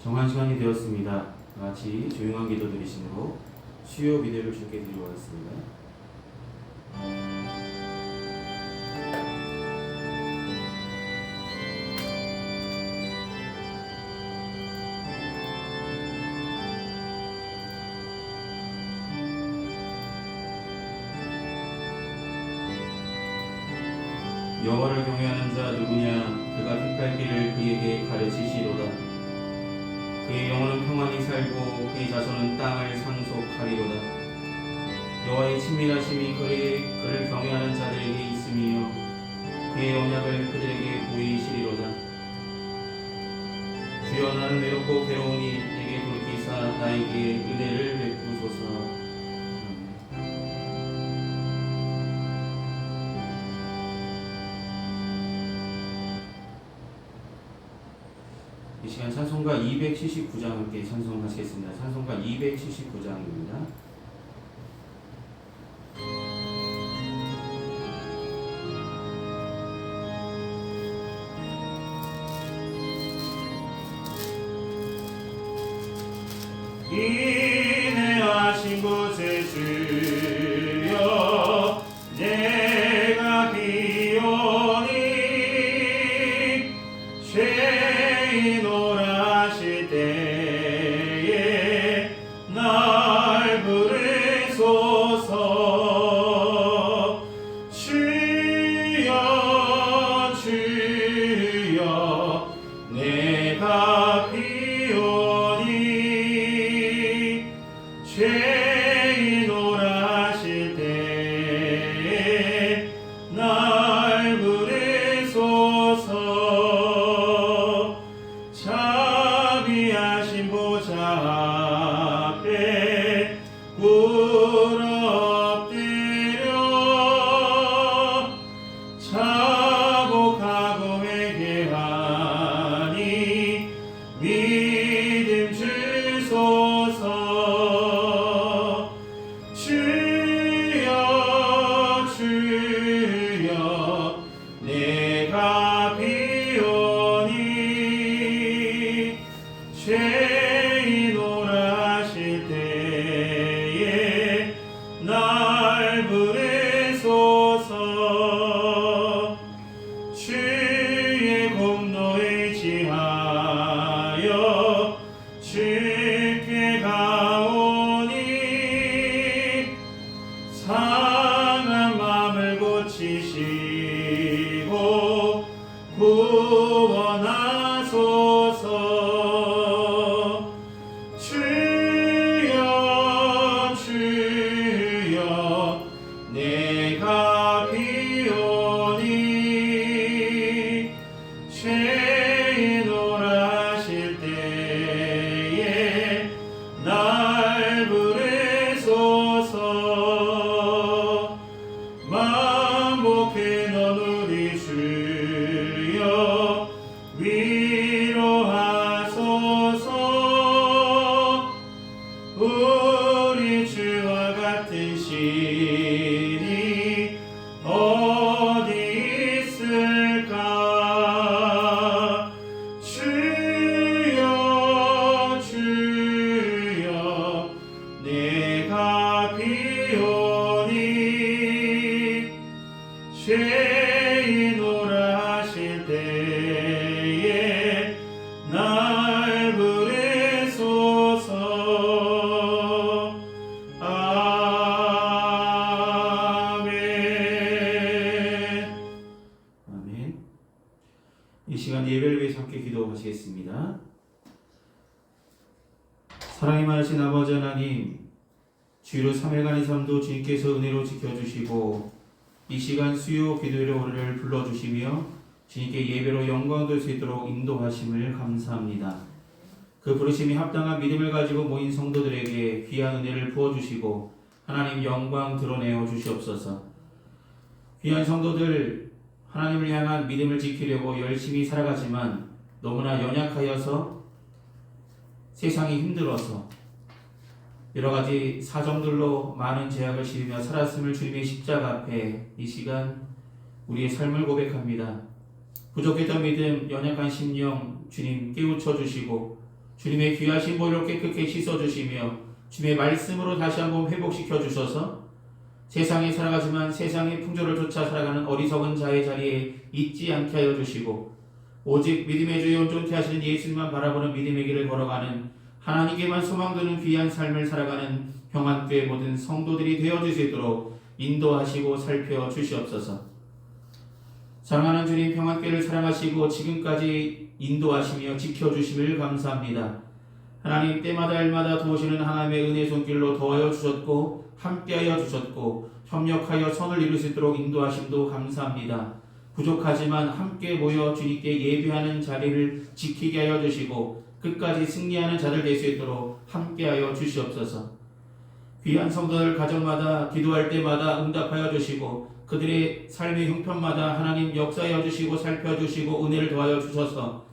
정한 시간이 되었습니다. 다 같이 조용한 기도 드리심으로 수요 기도를 주께 드리고 하겠습니다. 여호와를 경외하는 자 누구냐? 그가 택할 길을 그에게 가르치시로다. 그의 영혼은 평안히 살고 그의 자손은 땅을 상속하리로다. 여호와의 친밀하심이 그를 경외하는 자들에게 있으며 그의 언약을 그들에게 보이시리로다. 주여, 나는 외롭고 괴로우니 내게 돌이키사 나에게 은혜를 베푸소서. 이 시간 찬송가 279장 함께 찬송하시겠습니다. 찬송가 279장입니다. 인내하신 곳에 주여 내가 기오니 죄인 오라실 때에 날 부르소서. 주여 주여 내가 죄인 오라실 때에 날 부르소서. 자비하신 보좌 앞에 꿇어 엎드려 자복하고 회개하니 믿음 주소서. 주여 내가 비오니 죄인 오라실 때에 날 부르소서. 주의 공로에 지하여 주께 가오니 상한 마음을 고치시고 구원하소서. 주여 주여 내가 비오니 죄인 오라실 때에 날 부르소서. 만복해 우리 주여 위로하소서. 우리 주와 같은 신이 어디 있을까? 주여 주여 내가 비오니 죄인 오라실 때에 날 부르소서. 아멘. 아멘. 이 시간 예배를 위해서 함께 기도하시겠습니다. 사랑이 많으신 아버지 하나님, 주일로 3일간의 삶도 주님께서 은혜로 지켜주시고 이 시간 수요 기도의 오늘을 불러주시며 주님께 예배로 영광 돌 수 있도록 인도하심을 감사합니다. 그 부르심이 합당한 믿음을 가지고 모인 성도들에게 귀한 은혜를 부어주시고 하나님 영광 드러내어 주시옵소서. 귀한 성도들, 하나님을 향한 믿음을 지키려고 열심히 살아가지만 너무나 연약하여서 세상이 힘들어서 여러가지 사정들로 많은 제약을 지으며 살았음을 주님의 십자가 앞에 이 시간 우리의 삶을 고백합니다. 부족했던 믿음, 연약한 심령 주님 깨우쳐 주시고 주님의 귀하신 보혈로 깨끗게 씻어주시며 주님의 말씀으로 다시 한번 회복시켜 주셔서 세상에 살아가지만 세상의 풍조를 쫓아 살아가는 어리석은 자의 자리에 있지 않게 하여 주시고 오직 믿음의 주에 온전케 하시는 예수님만 바라보는 믿음의 길을 걸어가는 하나님께만 소망두는 귀한 삶을 살아가는 평안교회 모든 성도들이 되어줄 수 있도록 인도하시고 살펴주시옵소서. 사랑하는 주님, 평안교회를 사랑하시고 지금까지 인도하시며 지켜주심을 감사합니다. 하나님, 때마다 일마다 도우시는 하나님의 은혜 손길로 더하여 주셨고 함께하여 주셨고 협력하여 선을 이룰 수 있도록 인도하심도 감사합니다. 부족하지만 함께 모여 주님께 예배하는 자리를 지키게 하여 주시고 끝까지 승리하는 자들 될 수 있도록 함께하여 주시옵소서. 귀한 성도들 가정마다 기도할 때마다 응답하여 주시고 그들의 삶의 형편마다 하나님 역사하여 주시고 살펴주시고 은혜를 더하여 주셔서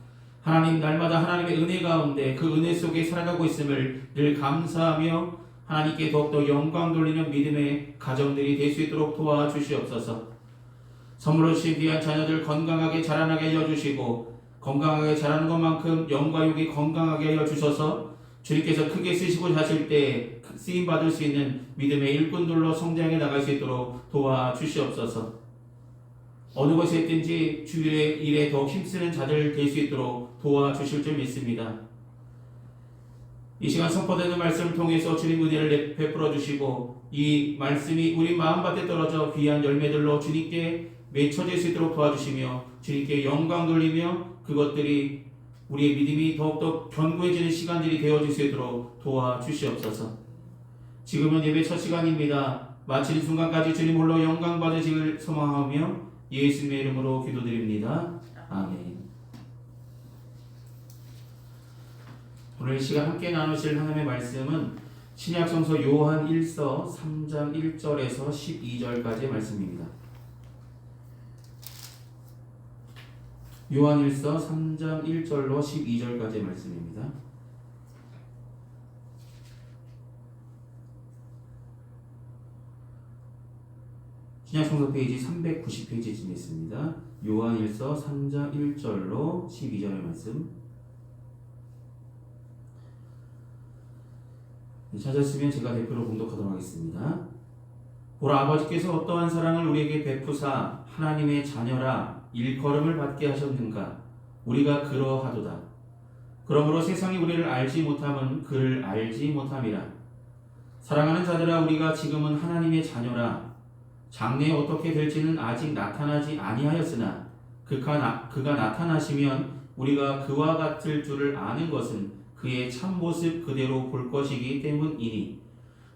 하나님 날마다 하나님의 은혜 가운데 그 은혜 속에 살아가고 있음을 늘 감사하며 하나님께 더욱더 영광 돌리는 믿음의 가정들이 될 수 있도록 도와주시옵소서. 선물로 주신 귀한 자녀들 건강하게 자라나게 하여 주시고 건강하게 자라는 것만큼 영과 육이 건강하게 하여 주셔서 주님께서 크게 쓰시고 하실 때 쓰임받을 수 있는 믿음의 일꾼들로 성장해 나갈 수 있도록 도와주시옵소서. 어느 곳에 있든지 주의 일에 더욱 힘쓰는 자들 될 수 있도록 도와주실 줄 믿습니다. 이 시간 선포되는 말씀을 통해서 주님 은혜를 베풀어 주시고 이 말씀이 우리 마음밭에 떨어져 귀한 열매들로 주님께 맺혀질 수 있도록 도와주시며 주님께 영광 돌리며 그것들이 우리의 믿음이 더욱더 견고해지는 시간들이 되어질 수 있도록 도와주시옵소서. 지금은 예배 첫 시간입니다. 마치는 순간까지 주님 홀로 영광 받으시길 소망하며 예수님의 이름으로 기도드립니다. 아멘. 오늘 시간 함께 나누실 하나님의 말씀은 신약성서 요한 1서 3장 1절에서 12절까지의 말씀입니다. 요한 1서 3장 1절로 12절까지의 말씀입니다. 신약성서 페이지 390페이지쯤에 있습니다. 요한 1서 3장 1절로 12절의 말씀. 찾았으면 제가 대표로 봉독하도록 하겠습니다. 보라, 아버지께서 어떠한 사랑을 우리에게 베푸사 하나님의 자녀라 일컬음을 받게 하셨는가. 우리가 그러하도다. 그러므로 세상이 우리를 알지 못함은 그를 알지 못함이라. 사랑하는 자들아, 우리가 지금은 하나님의 자녀라. 장래에 어떻게 될지는 아직 나타나지 아니하였으나 그가 나타나시면 우리가 그와 같을 줄을 아는 것은 그의 참모습 그대로 볼 것이기 때문이니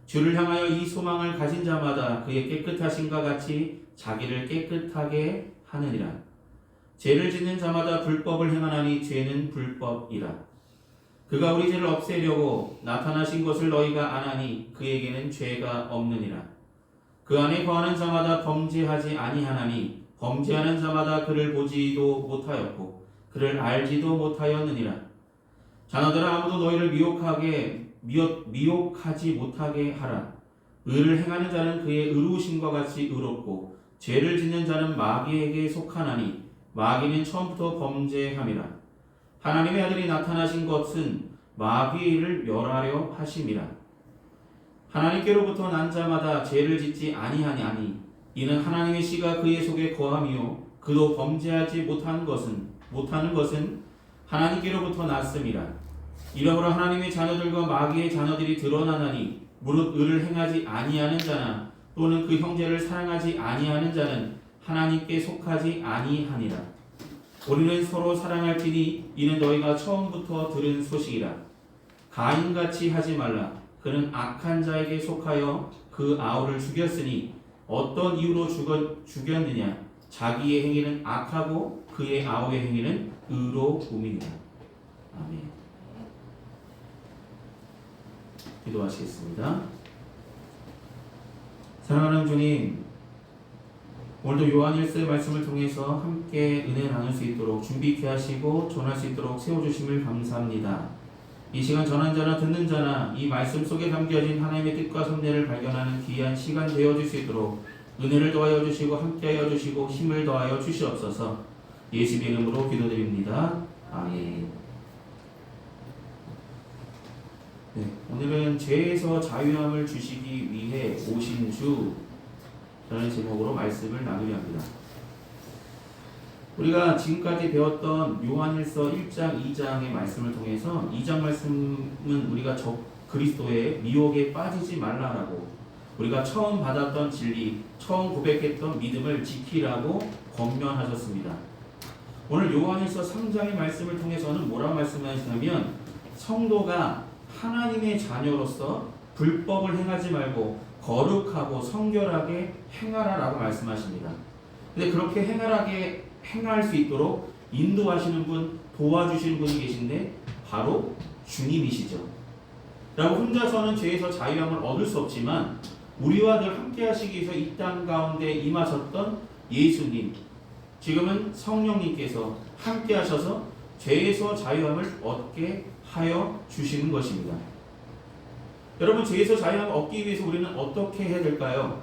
주를 향하여 이 소망을 가진 자마다 그의 깨끗하심과 같이 자기를 깨끗하게 하느니라. 죄를 짓는 자마다 불법을 행하나니 죄는 불법이라. 그가 우리 죄를 없애려고 나타나신 것을 너희가 아나니 그에게는 죄가 없느니라. 그 안에 거하는 자마다 범죄하지 아니하나니 범죄하는 자마다 그를 보지도 못하였고 그를 알지도 못하였느니라. 자녀들아, 아무도 너희를 미혹하지 못하게 하라. 의를 행하는 자는 그의 의로우심과 같이 의롭고 죄를 짓는 자는 마귀에게 속하나니 마귀는 처음부터 범죄함이라. 하나님의 아들이 나타나신 것은 마귀를 멸하려 하심이라. 하나님께로부터 난 자마다 죄를 짓지 아니하니 이는 하나님의 씨가 그의 속에 거함이요 그도 범죄하지 못하는 것은 하나님께로부터 났음이라. 이러므로 하나님의 자녀들과 마귀의 자녀들이 드러나나니 무릇 의를 행하지 아니하는 자나 또는 그 형제를 사랑하지 아니하는 자는 하나님께 속하지 아니하니라. 우리는 서로 사랑할지니 이는 너희가 처음부터 들은 소식이라. 가인같이 하지 말라. 그는 악한 자에게 속하여 그 아우를 죽였으니 어떤 이유로 죽였느냐. 자기의 행위는 악하고 그의 아우의 행위는 의로움이니라. 아멘. 기도하시겠습니다. 사랑하는 주님, 오늘도 요한 1서의 말씀을 통해서 함께 은혜 나눌 수 있도록 준비케 하시고 전할 수 있도록 세워주심을 감사합니다. 이 시간 전한 자나 듣는 자나 이 말씀 속에 담겨진 하나님의 뜻과 섭리를 발견하는 귀한 시간 되어줄 수 있도록 은혜를 더하여 주시고 함께하여 주시고 힘을 더하여 주시옵소서. 예수의 이름으로 기도드립니다. 아멘. 네, 오늘은 죄에서 자유함을 주시기 위해 오신 주라는 제목으로 말씀을 나누려 합니다. 우리가 지금까지 배웠던 요한일서 1장, 2장의 말씀을 통해서 2장 말씀은 우리가 그리스도의 미혹에 빠지지 말라라고, 우리가 처음 받았던 진리, 처음 고백했던 믿음을 지키라고 권면하셨습니다. 오늘 요한일서 3장의 말씀을 통해서는 뭐라고 말씀하시냐면, 성도가 하나님의 자녀로서 불법을 행하지 말고 거룩하고 성결하게 행하라라고 말씀하십니다. 근데 그렇게 행할 수 있도록 인도하시는 분, 도와주시는 분이 계신데 바로 주님이시죠. 라고 혼자서는 죄에서 자유함을 얻을 수 없지만 우리와 늘 함께 하시기 위해서 이 땅 가운데 임하셨던 예수님, 지금은 성령님께서 함께 하셔서 죄에서 자유함을 얻게 하여 주시는 것입니다. 여러분, 죄에서 자유함을 얻기 위해서 우리는 어떻게 해야 될까요?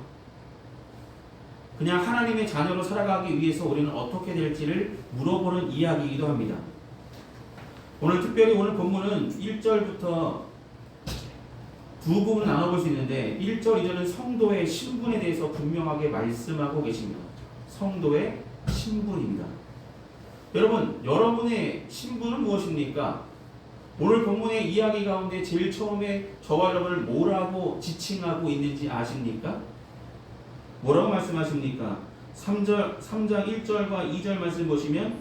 그냥 하나님의 자녀로 살아가기 위해서 우리는 어떻게 될지를 물어보는 이야기이기도 합니다. 특별히 오늘 본문은 1절부터 두 부분을 나눠볼 수 있는데, 1절, 2절은 성도의 신분에 대해서 분명하게 말씀하고 계십니다. 성도의 신분입니다. 여러분의 신분은 무엇입니까? 오늘 본문의 이야기 가운데 제일 처음에 저와 여러분을 뭐라고 지칭하고 있는지 아십니까? 뭐라고 말씀하십니까? 3장 1절과 2절 말씀 보시면,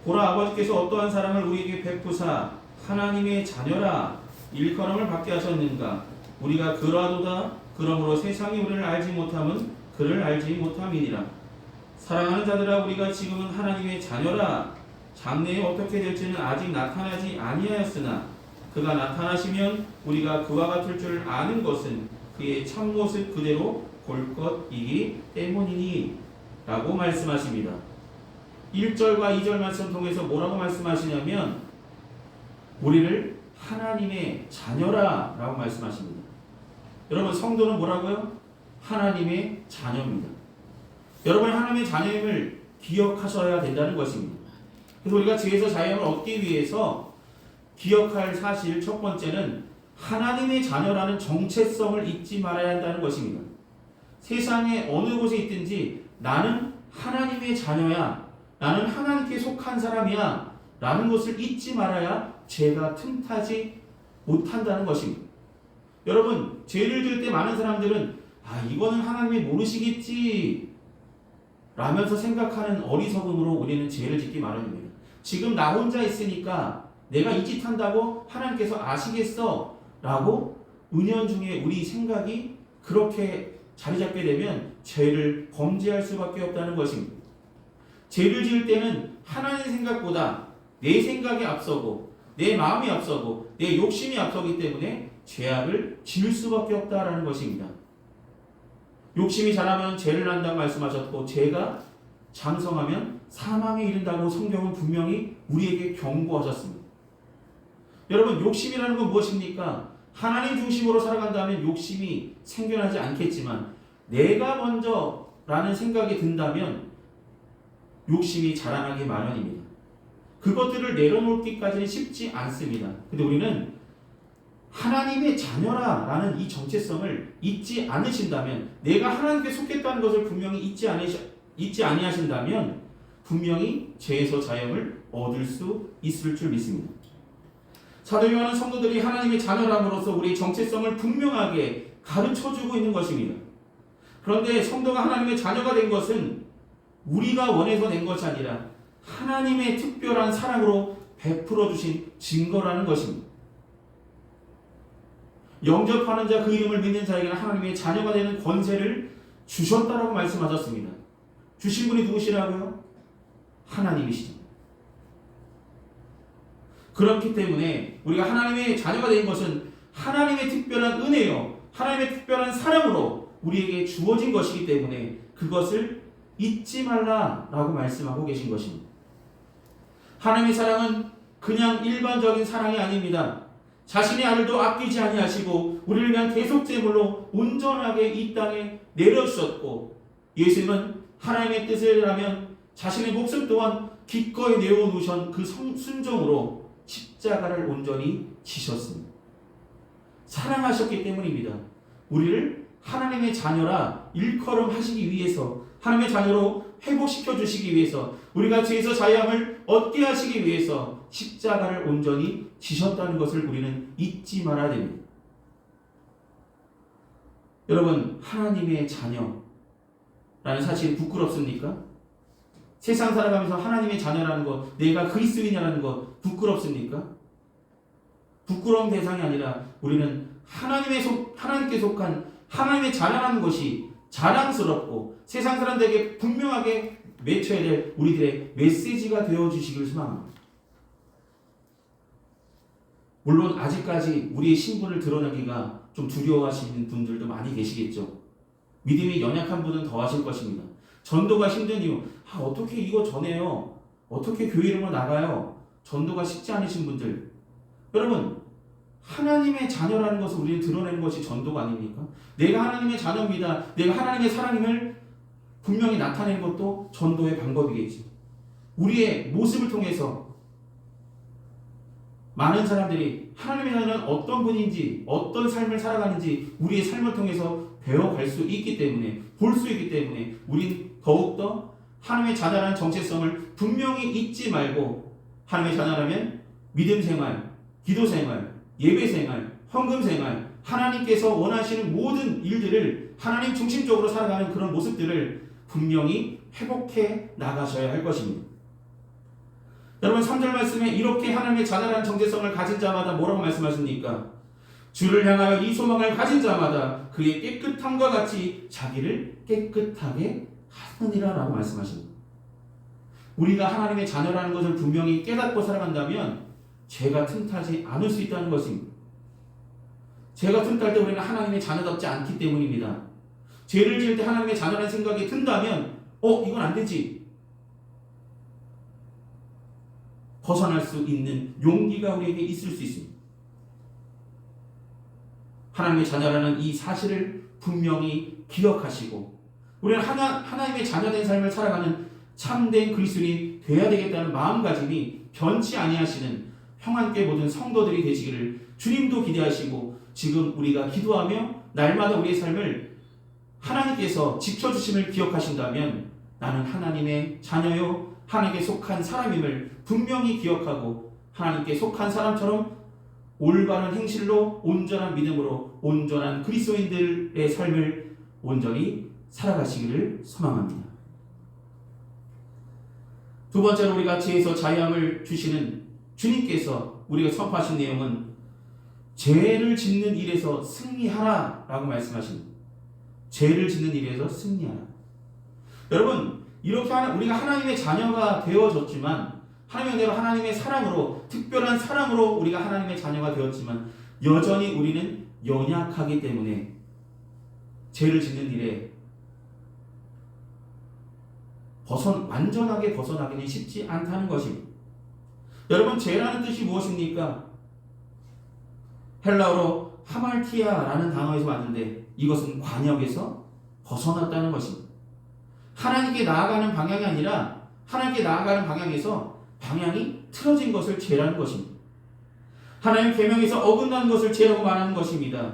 보라, 아버지께서 어떠한 사람을 우리에게 베푸사 하나님의 자녀라 일컬음을 받게 하셨는가? 우리가 그러하도다. 그러므로 세상이 우리를 알지 못함은 그를 알지 못함이니라. 사랑하는 자들아, 우리가 지금은 하나님의 자녀라. 장래에 어떻게 될지는 아직 나타나지 아니하였으나 그가 나타나시면 우리가 그와 같을 줄 아는 것은 그의 참모습 그대로 볼 것이기 때문이니 라고 말씀하십니다. 1절과 2절 말씀 통해서 뭐라고 말씀하시냐면, 우리를 하나님의 자녀라 라고 말씀하십니다. 여러분, 성도는 뭐라고요? 하나님의 자녀입니다. 여러분, 하나님의 자녀임을 기억하셔야 된다는 것입니다. 그래서 우리가 죄에서 자유함을 얻기 위해서 기억할 사실 첫 번째는 하나님의 자녀라는 정체성을 잊지 말아야 한다는 것입니다. 세상에 어느 곳에 있든지 나는 하나님의 자녀야, 나는 하나님께 속한 사람이야 라는 것을 잊지 말아야 죄가 틈타지 못한다는 것입니다. 여러분, 죄를 지을 때 많은 사람들은 이거는 하나님이 모르시겠지 라면서 생각하는 어리석음으로 우리는 죄를 짓기 마련입니다. 지금 나 혼자 있으니까 내가 이 짓 한다고 하나님께서 아시겠어 라고 은연중에 우리 생각이 그렇게 자리 잡게 되면 죄를 범죄할 수밖에 없다는 것입니다. 죄를 지을 때는 하나님의 생각보다 내 생각이 앞서고 내 마음이 앞서고 내 욕심이 앞서기 때문에 죄악을 지을 수밖에 없다라는 것입니다. 욕심이 자라면 죄를 난다고 말씀하셨고, 죄가 장성하면 사망에 이른다고 성경은 분명히 우리에게 경고하셨습니다. 여러분, 욕심이라는 건 무엇입니까? 하나님 중심으로 살아간다면 욕심이 생겨나지 않겠지만, 내가 먼저라는 생각이 든다면 욕심이 자라나기 마련입니다. 그것들을 내려놓기까지는 쉽지 않습니다. 근데 우리는 하나님의 자녀라 라는 이 정체성을 잊지 않으신다면, 내가 하나님께 속했다는 것을 분명히 잊지 아니하신다면 분명히 죄에서 자유함을 얻을 수 있을 줄 믿습니다. 사도 요한은 성도들이 하나님의 자녀람으로서 우리의 정체성을 분명하게 가르쳐주고 있는 것입니다. 그런데 성도가 하나님의 자녀가 된 것은 우리가 원해서 된 것이 아니라 하나님의 특별한 사랑으로 베풀어 주신 증거라는 것입니다. 영접하는 자, 그 이름을 믿는 자에게는 하나님의 자녀가 되는 권세를 주셨다라고 말씀하셨습니다. 주신 분이 누구시라고요? 하나님이시죠. 그렇기 때문에 우리가 하나님의 자녀가 된 것은 하나님의 특별한 은혜요, 하나님의 특별한 사랑으로 우리에게 주어진 것이기 때문에 그것을 잊지 말라라고 말씀하고 계신 것입니다. 하나님의 사랑은 그냥 일반적인 사랑이 아닙니다. 자신의 아들도 아끼지 아니하시고 우리를 위한 대속제물로 온전하게 이 땅에 내려주셨고, 예수님은 하나님의 뜻을 하면 자신의 목숨 또한 기꺼이 내어놓으신 그 순종으로 십자가를 온전히 지셨습니다. 사랑하셨기 때문입니다. 우리를 하나님의 자녀라 일컬음 하시기 위해서, 하나님의 자녀로 회복시켜 주시기 위해서, 우리가 죄에서 자유함을 얻게 하시기 위해서 십자가를 온전히 지셨다는 것을 우리는 잊지 말아야 됩니다. 여러분, 하나님의 자녀라는 사실이 부끄럽습니까? 세상 살아가면서 하나님의 자녀라는 것, 내가 그리스도인이라는 것 부끄럽습니까? 부끄러운 대상이 아니라 우리는 하나님께 속한 하나님의 자녀라는 것이 자랑스럽고 세상 사람들에게 분명하게 외쳐야 될 우리들의 메시지가 되어주시길 소망합니다. 물론 아직까지 우리의 신분을 드러내기가 좀 두려워하시는 분들도 많이 계시겠죠. 믿음이 연약한 분은 더 하실 것입니다. 전도가 힘든 이유, 어떻게 이거 전해요? 어떻게 교회 이름으로 나가요? 전도가 쉽지 않으신 분들, 여러분, 하나님의 자녀라는 것을 우리는 드러내는 것이 전도가 아닙니까? 내가 하나님의 자녀입니다, 내가 하나님의 사랑임을 분명히 나타내는 것도 전도의 방법이겠지. 우리의 모습을 통해서 많은 사람들이 하나님의 자녀는 어떤 분인지, 어떤 삶을 살아가는지 우리의 삶을 통해서 배워갈 수 있기 때문에, 볼 수 있기 때문에 우린 더욱더 하나님의 자녀라는 정체성을 분명히 잊지 말고, 하나님의 자녀라면 믿음 생활, 기도 생활, 예배 생활, 헌금 생활, 하나님께서 원하시는 모든 일들을 하나님 중심적으로 살아가는 그런 모습들을 분명히 회복해 나가셔야 할 것입니다. 여러분, 3절 말씀에 이렇게 하나님의 자녀라는 정체성을 가진 자마다 뭐라고 말씀하십니까? 주를 향하여 이 소망을 가진 자마다 그의 깨끗함과 같이 자기를 깨끗하게 하느니라 라고 말씀하십니다. 우리가 하나님의 자녀라는 것을 분명히 깨닫고 살아간다면 죄가 틈타지 않을 수 있다는 것입니다. 죄가 틈탈 때 우리는 하나님의 자녀답지 않기 때문입니다. 죄를 지을 때 하나님의 자녀라는 생각이 든다면 이건 안 되지, 벗어날 수 있는 용기가 우리에게 있을 수 있습니다. 하나님의 자녀라는 이 사실을 분명히 기억하시고 우리는 하나님의 자녀된 삶을 살아가는 참된 그리스도인이 되어야 되겠다는 마음가짐이 변치 아니하시는 평안교회 모든 성도들이 되시기를 주님도 기대하시고, 지금 우리가 기도하며 날마다 우리의 삶을 하나님께서 지켜주심을 기억하신다면 나는 하나님의 자녀요, 하나님께 속한 사람임을 분명히 기억하고 하나님께 속한 사람처럼 올바른 행실로, 온전한 믿음으로 온전한 그리스도인들의 삶을 온전히 살아가시기를 소망합니다. 두 번째로, 우리가 죄에서 자유함을 주시는 주님께서 우리가 선포하신 내용은 죄를 짓는 일에서 승리하라 라고 말씀하십니다. 죄를 짓는 일에서 승리하라. 여러분, 이렇게 우리가 하나님의 자녀가 되어졌지만, 하나님의 사랑으로, 특별한 사랑으로 우리가 하나님의 자녀가 되었지만 여전히 우리는 연약하기 때문에 죄를 짓는 일에 완전하게 벗어나기는 쉽지 않다는 것입니다. 여러분, 죄라는 뜻이 무엇입니까? 헬라어로 하말티아라는 단어에서 왔는데 이것은 관역에서 벗어났다는 것입니다. 하나님께 나아가는 방향이 아니라 하나님께 나아가는 방향에서 방향이 틀어진 것을 죄라는 것입니다. 하나님 계명에서 어긋나는 것을 죄라고 말하는 것입니다.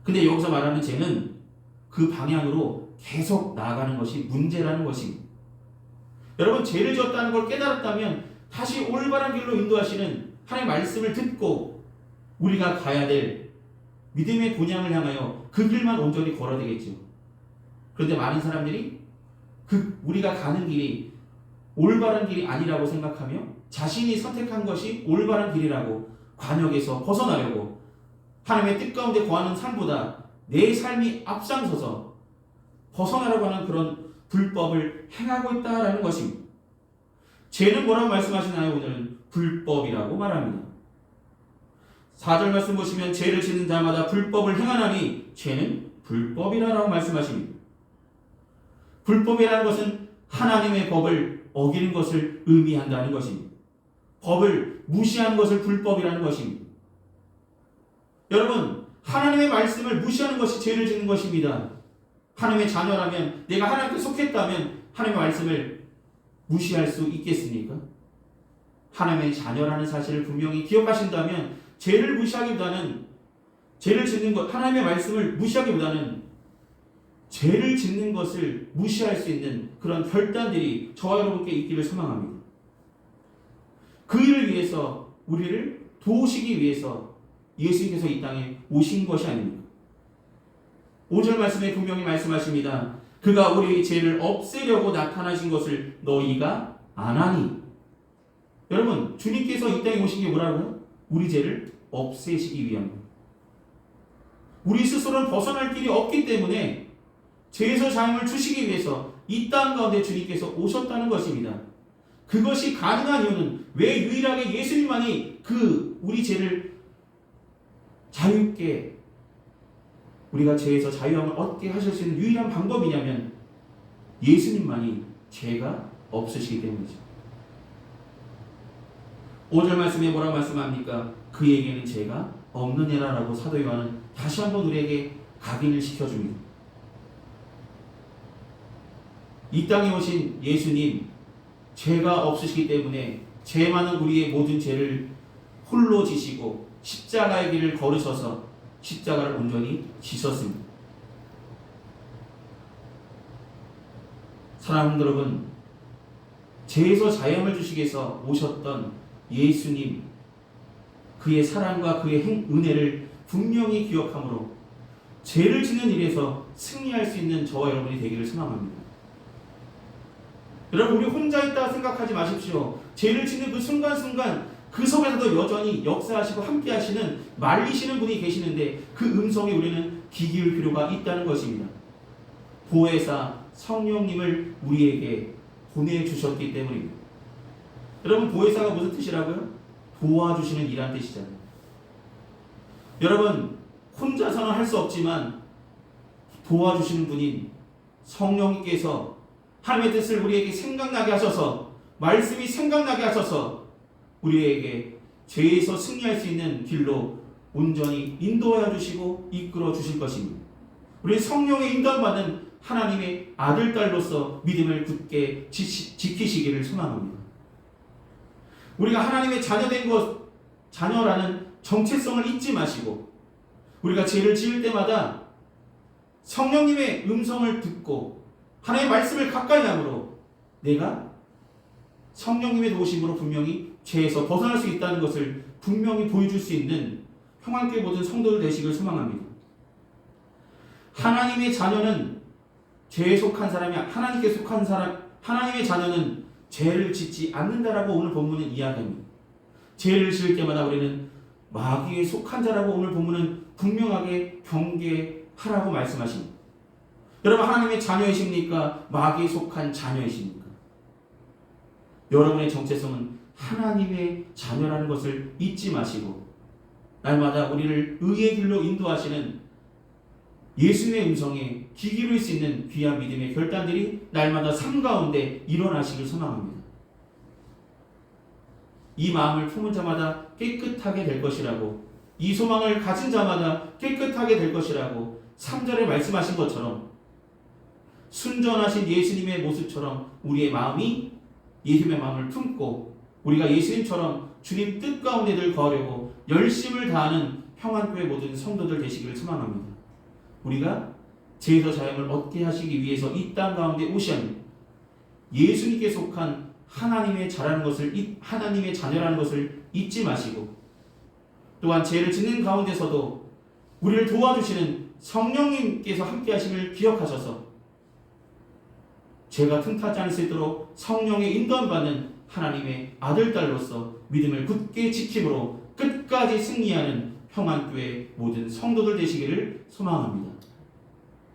근데 여기서 말하는 죄는 그 방향으로 계속 나아가는 것이 문제라는 것입니다. 여러분, 죄를 지었다는 걸 깨달았다면 다시 올바른 길로 인도하시는 하나님의 말씀을 듣고 우리가 가야 될 믿음의 본향을 향하여 그 길만 온전히 걸어야 되겠죠. 그런데 많은 사람들이 우리가 가는 길이 올바른 길이 아니라고 생각하며 자신이 선택한 것이 올바른 길이라고 관역에서 벗어나려고 하나님의 뜻 가운데 거하는 삶보다 내 삶이 앞장서서 벗어나려고 하는 그런 불법을 행하고 있다라는 것입니다. 죄는 뭐라고 말씀하시나요? 오늘은 불법이라고 말합니다. 4절 말씀 보시면 죄를 짓는 자마다 불법을 행하나니 죄는 불법이라고 말씀하십니다. 불법이라는 것은 하나님의 법을 어기는 것을 의미한다는 것입니다. 법을 무시하는 것을 불법이라는 것입니다. 여러분, 하나님의 말씀을 무시하는 것이 죄를 짓는 것입니다. 하나님의 자녀라면, 내가 하나님께 속했다면 하나님의 말씀을 무시할 수 있겠습니까? 하나님의 자녀라는 사실을 분명히 기억하신다면 죄를 무시하기보다는 죄를 짓는 것, 하나님의 말씀을 무시하기보다는 죄를 짓는 것을 무시할 수 있는 그런 결단들이 저와 여러분께 있기를 소망합니다. 그 일을 위해서 우리를 도우시기 위해서 예수님께서 이 땅에 오신 것이 아닙니까? 5절 말씀에 분명히 말씀하십니다. 그가 우리의 죄를 없애려고 나타나신 것을 너희가 아나니. 여러분, 주님께서 이 땅에 오신 게 뭐라고요? 우리 죄를 없애시기 위함입니다. 우리 스스로는 벗어날 길이 없기 때문에 죄에서 자유를 주시기 위해서 이 땅 가운데 주님께서 오셨다는 것입니다. 그것이 가능한 이유는 왜 유일하게 예수님만이 우리 죄를 자유롭게 우리가 죄에서 자유함을 얻게 하실 수 있는 유일한 방법이냐면 예수님만이 죄가 없으시기 때문이죠. 5절 말씀에 뭐라고 말씀합니까? 그에게는 죄가 없느니라라고 사도 요한은 다시 한번 우리에게 각인을 시켜줍니다. 이 땅에 오신 예수님, 죄가 없으시기 때문에 죄 많은 우리의 모든 죄를 홀로 지시고 십자가의 길을 걸으셔서 십자가를 온전히 지셨습니다. 사랑하는 여러분, 죄에서 자유함을 주시기 위해서 오셨던 예수님, 그의 사랑과 그의 은혜를 분명히 기억함으로 죄를 짓는 일에서 승리할 수 있는 저와 여러분이 되기를 소망합니다. 여러분, 우리 혼자 있다 생각하지 마십시오. 죄를 짓는 그 순간순간 그 속에서도 여전히 역사하시고 함께 하시는, 말리시는 분이 계시는데 그 음성에 우리는 귀 기울 필요가 있다는 것입니다. 보혜사 성령님을 우리에게 보내주셨기 때문입니다. 여러분, 보혜사가 무슨 뜻이라고요? 도와주시는 이란 뜻이잖아요. 여러분, 혼자서는 할 수 없지만 도와주시는 분인 성령님께서 하나님의 뜻을 우리에게 생각나게 하셔서, 말씀이 생각나게 하셔서 우리에게 죄에서 승리할 수 있는 길로 온전히 인도하여 주시고 이끌어 주실 것입니다. 우리 성령의 인도받는 하나님의 아들, 딸로서 믿음을 굳게 지키시기를 소망합니다. 우리가 하나님의 자녀된 것, 자녀라는 정체성을 잊지 마시고 우리가 죄를 지을 때마다 성령님의 음성을 듣고 하나님의 말씀을 가까이 함으로 내가 성령님의 도우심으로 분명히 죄에서 벗어날 수 있다는 것을 분명히 보여줄 수 있는 평안교회 모든 성도들 되시길 소망합니다. 하나님의 자녀는 죄에 속한 사람이 하나님께 속한 사람, 하나님의 자녀는 죄를 짓지 않는다라고 오늘 본문은 이야기합니다. 죄를 지을 때마다 우리는 마귀에 속한 자라고 오늘 본문은 분명하게 경계하라고 말씀하십니다. 여러분, 하나님의 자녀이십니까? 마귀에 속한 자녀이십니까? 여러분의 정체성은 하나님의 자녀라는 것을 잊지 마시고 날마다 우리를 의의 길로 인도하시는 예수님의 음성에 귀 기울일 수 있는 귀한 믿음의 결단들이 날마다 삶 가운데 일어나시길 소망합니다. 이 마음을 품은 자마다 깨끗하게 될 것이라고, 이 소망을 가진 자마다 깨끗하게 될 것이라고 3절에 말씀하신 것처럼 순전하신 예수님의 모습처럼 우리의 마음이 예수님의 마음을 품고 우리가 예수님처럼 주님 뜻 가운데 늘 거하려고 열심을 다하는 평안교회 모든 성도들 되시기를 소망합니다. 우리가 죄에서 자유함을 얻게 하시기 위해서 이 땅 가운데 오신 예수님께 속한 하나님의 하나님의 자녀라는 것을 잊지 마시고 또한 죄를 짓는 가운데서도 우리를 도와주시는 성령님께서 함께 하심을 기억하셔서 죄가 틈타지 않을 수 있도록 성령의 인도함 받는 하나님의 아들, 딸로서 믿음을 굳게 지킴으로 끝까지 승리하는 평안교회 모든 성도들 되시기를 소망합니다.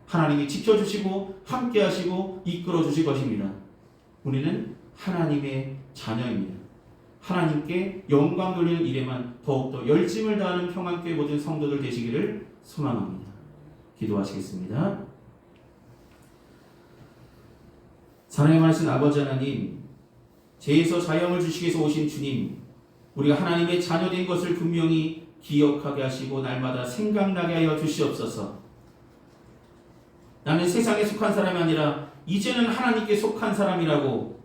하나님이 지켜주시고 함께하시고 이끌어주실 것입니다. 우리는 하나님의 자녀입니다. 하나님께 영광 돌리는 일에만 더욱더 열심을 다하는 평안교회 모든 성도들 되시기를 소망합니다. 기도하시겠습니다. 사랑의 많으신 아버지 하나님, 죄에서 자유함을 주시기 위해서 오신 주님, 우리가 하나님의 자녀된 것을 분명히 기억하게 하시고 날마다 생각나게 하여 주시옵소서. 나는 세상에 속한 사람이 아니라 이제는 하나님께 속한 사람이라고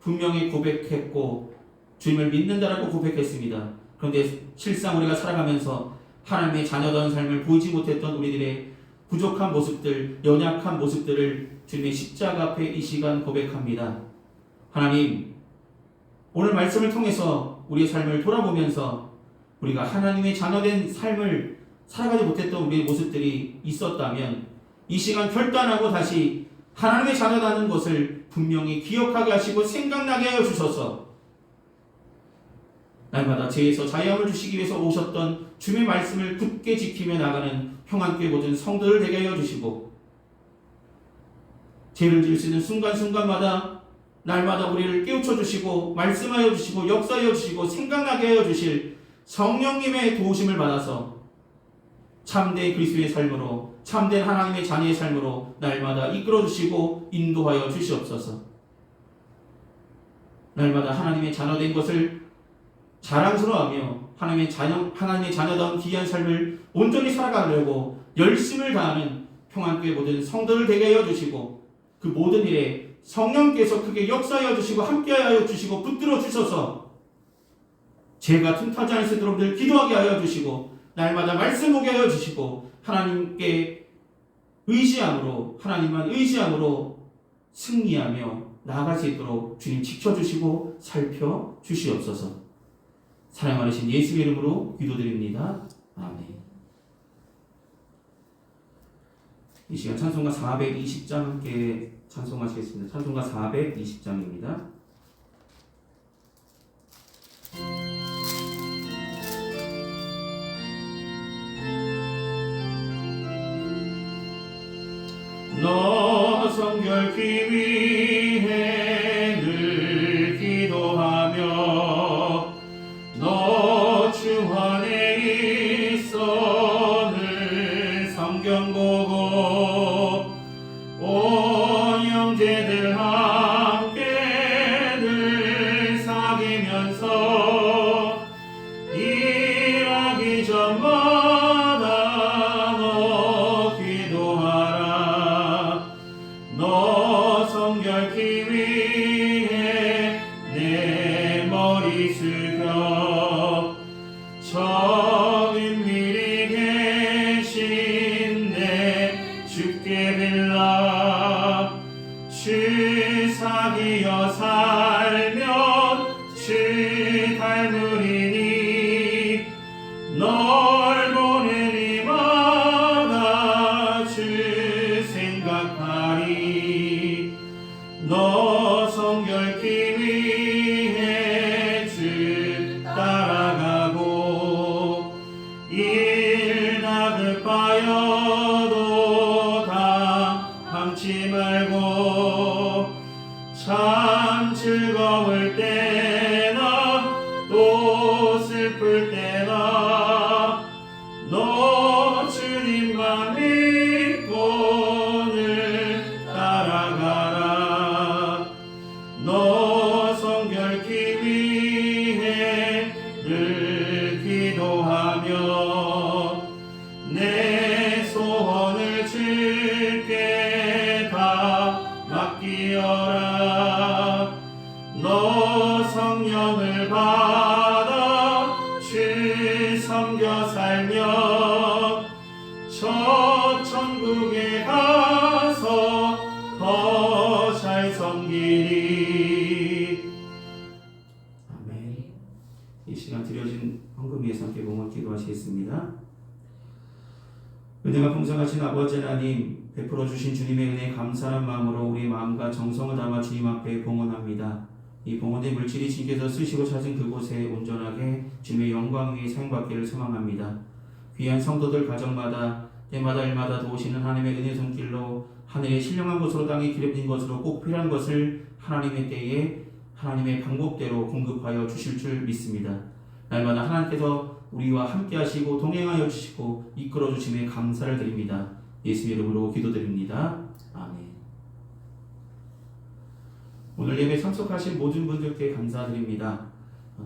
분명히 고백했고 주님을 믿는다라고 고백했습니다. 그런데 실상 우리가 살아가면서 하나님의 자녀다운 삶을 보이지 못했던 우리들의 부족한 모습들, 연약한 모습들을 주님의 십자가 앞에 이 시간 고백합니다. 하나님, 오늘 말씀을 통해서 우리의 삶을 돌아보면서 우리가 하나님의 자녀된 삶을 살아가지 못했던 우리의 모습들이 있었다면 이 시간 결단하고 다시 하나님의 자녀라는 것을 분명히 기억하게 하시고 생각나게 하여 주셔서 날마다 죄에서 자유함을 주시기 위해서 오셨던 주님의 말씀을 굳게 지키며 나가는 평안교회 모든 성도를 되게 하여 주시고 죄를 지을 수 있는 순간순간마다 날마다 우리를 깨우쳐 주시고 말씀하여 주시고 역사하여 주시고 생각나게 하여 주실 성령님의 도우심을 받아서 참된 그리스도의 삶으로 참된 하나님의 자녀의 삶으로 날마다 이끌어 주시고 인도하여 주시옵소서. 날마다 하나님의 자녀된 것을 자랑스러워하며 하나님의 자녀다운 귀한 삶을 온전히 살아가려고 열심을 다하는 평안교회 모든 성도를 되게 하여 주시고 그 모든 일에 성령께서 크게 역사하여 주시고 함께하여 주시고 붙들어 주셔서 죄가 틈타지 않을 수 있도록 늘 기도하게 하여 주시고 날마다 말씀 오게 하여 주시고 하나님께 의지함으로 하나님만 의지함으로 승리하며 나아갈 수 있도록 주님 지켜주시고 살펴주시옵소서. 사랑 많으신 예수의 이름으로 기도드립니다. 아멘. 이 시간 찬송가 420장 함께 찬송하시겠습니다. 찬송가 420장입니다. 너 성결케 위해 늘 기도하며 너 주 안에 있어 늘 성경 보고 온 형제들 함께 늘 사귀면서 일하기 전마다 너 기도하라. 너 성결케 위해 내 머리 숙여 저 은밀히 계신 내 주께 빌라. 주 사귀어 살면 주 닮으리니 널 보는 이마다 주 생각하리. 너 성결케 위해 주 따라가고 일 다급하여도 당함치 말고 참 즐거울 때나 또 슬플 때나 너 주님만 믿고 늘 따라가라. 너 성결케 위해 늘 기도하며 내 소원을 주께 다 맡기어라. 너 성령을 받아 주 섬겨 살며 저 천국에 가서 더 잘 섬기리. 아멘. 이 시간 드려진 헌금 위해서 함께 봉헌 기도하시겠습니다. 은혜가 풍성하신 아버지 하나님, 베풀어 주신 주님의 은혜에 감사한 마음으로 우리의 마음과 정성을 담아 주님 앞에 봉헌합니다. 이 봉헌의 물질이 주님께서 쓰시고 찾은 그곳에 온전하게 주님의 영광 위에 사용받기를 소망합니다. 귀한 성도들 가정마다 때마다 일마다 도우시는 하나님의 은혜 손길로 하늘의 신령한 것으로 땅에 기름진 것으로 꼭 필요한 것을 하나님의 때에 하나님의 방법대로 공급하여 주실 줄 믿습니다. 날마다 하나님께서 우리와 함께 하시고 동행하여 주시고 이끌어 주심에 감사를 드립니다. 예수 이름으로 기도드립니다. 아멘. 오늘 예배 참석하신 모든 분들께 감사드립니다.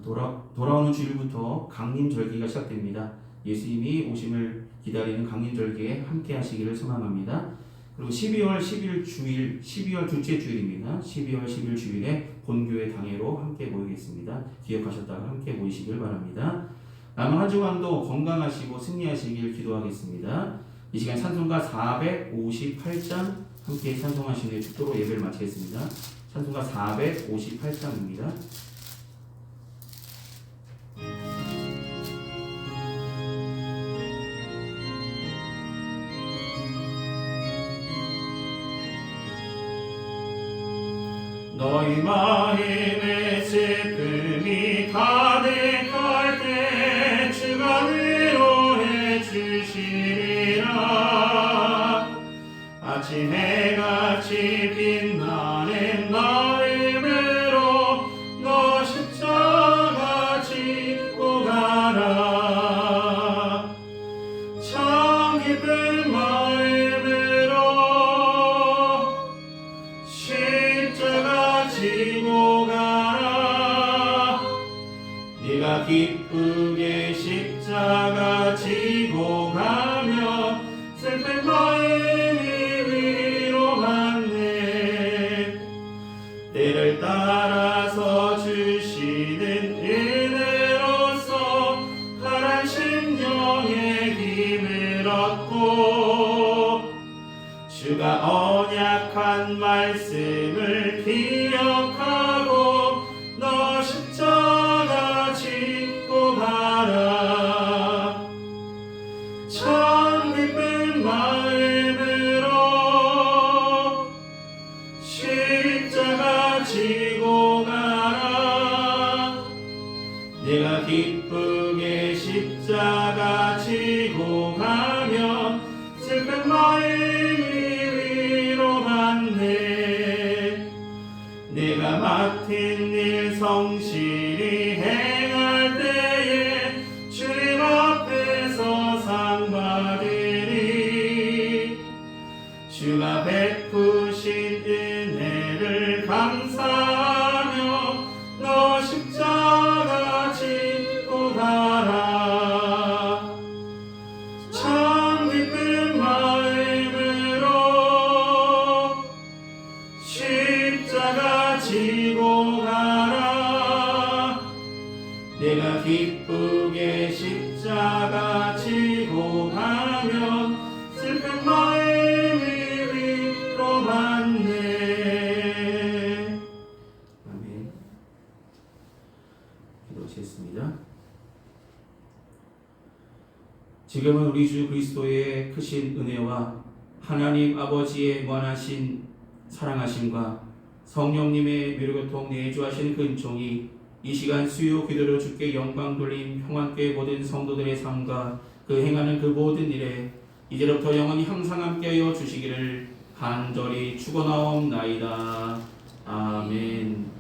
돌아오는 주일부터 강림절기가 시작됩니다. 예수님이 오심을 기다리는 강림절기에 함께 하시기를 소망합니다. 그리고 12월 10일 주일, 12월 둘째 주일입니다. 12월 10일 주일에 본교회 당회로 함께 모이겠습니다. 기억하셨다가 함께 모이시길 바랍니다. 남은 한 주간도 건강하시고 승리하시길 기도하겠습니다. 이 시간 찬송가 458장 함께 찬송하신 후에 축도로 예배를 마치겠습니다. 찬송가 458장입니다. 너희 마음에 슬픔이 가득할 때 주가 위로해 주시리라. 아침 해같이 빛나는 마음으로 너 십자가 짓고 가라. 참 기쁜 마음으로 십자가 지고 가라. 네가 기쁘게 십자가 지고 가면 슬픈 마음이 위로받네. 때를 따라서 주시는 은혜로서 가란 심령의 힘을 얻고 주가 언약한 말씀을 기억하고 너 십자가 짓고 가라. 참 기쁜 마음으로 십자가 지고 가라. 내가 기쁘게 십자가 지고 가면 슬픈 마음이 위로받네. 내가 맡은 일 성실히 행할 때에 주님 앞에서 상 받으리. 주가 베푸신 은혜를 감사하며 너 십자가 짓고 가라. 참 기쁜 마음으로 십자가 지고 가라. 내가 기쁘게 십자가 지고 가면 슬픈 마음이 위로받네. 아멘. 기도하시겠습니다. 지금은 우리 주 그리스도의 크신 은혜와 하나님 아버지의 무한하신 사랑하심과 성령님의 묘로교통 내주하신 근총이 이 시간 수요 기도로 주께 영광 돌린 평안교회 모든 성도들의 삶과 그 행하는 그 모든 일에 이제로부터 영원히 항상 함께하여 주시기를 간절히 축원하옵나이다. 아멘.